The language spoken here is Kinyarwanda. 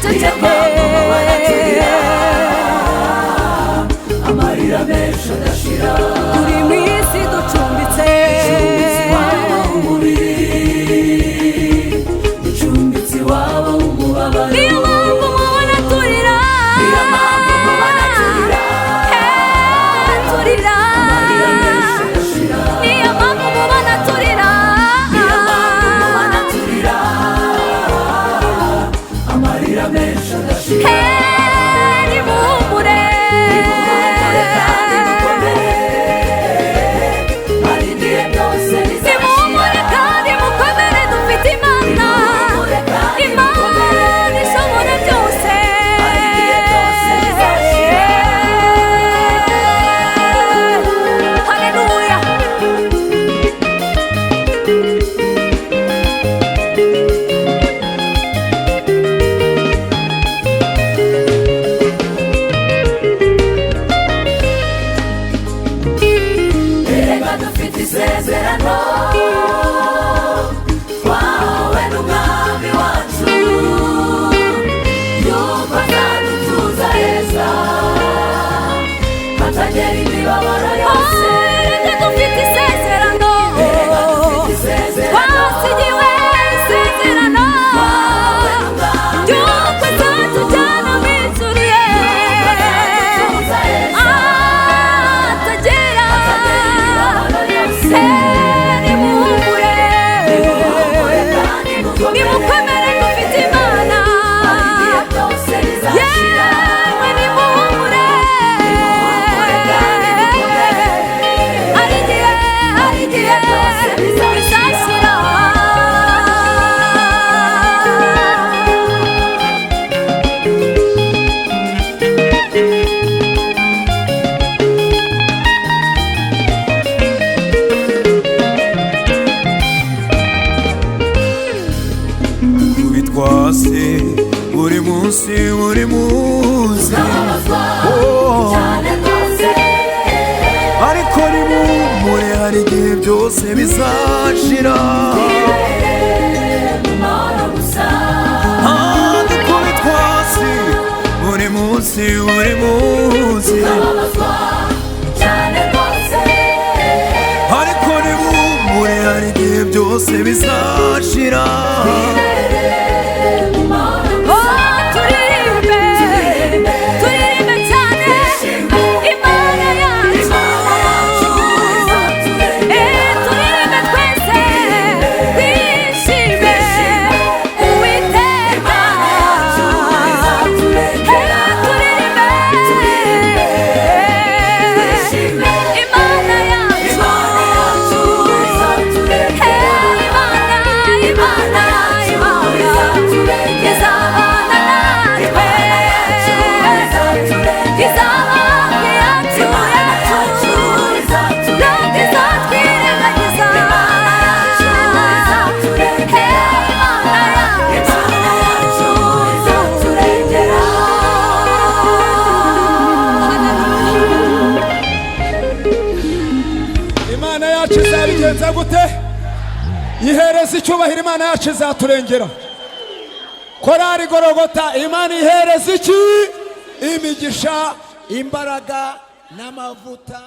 duceceke amarira menshi adashira turi mu isi ducumbitse ducumbitse iwabo umubabaro niyo mpamvu mubona turira niyo mpamvu mubona turira turira amarira menshi adashira niyo mpamvu mubona turira niyo mpamvu mubona turira amarira menshi adashira nimuhumure nimuhumure kandi mukomere dufite Imana Imana ishobora byose haleluya erega dufite isezerano twahawe n'umwami wacu yuko azadutuza heza hatagera imibabaro yose erega dufite isezerano erega dufite isezerano twasigiwe isezerano ry'uko azatujyana mu ijuru azadutuza heza atagera imibabaro yose nimuhumure kandi nimukomere dufite Imana igihe byose bizashira yewe nimuhumure hari igihe bizashira bitwase buri munsi cyane rwose ariko nimuhumure hari igihe byose bizashira mu mahoro gusa ariko bitwase buri munsi babazwa cyane rwose ariko nimuhumure hari igihe byose bizashira mu mahoro turirimbe cyane Imana yacu turirimbe twese twishime Uwiteka turirimbe Imana yacu Imana izabana natwe izaba yacu ntabwo izatwirengagiza Imana yacu izaturengera Imana yacu izabigenza gute yihereza icyubahiro Imana yacu izaturengera korari Golgotha Imana ihereza iki imigisha imbaraga n'amavuta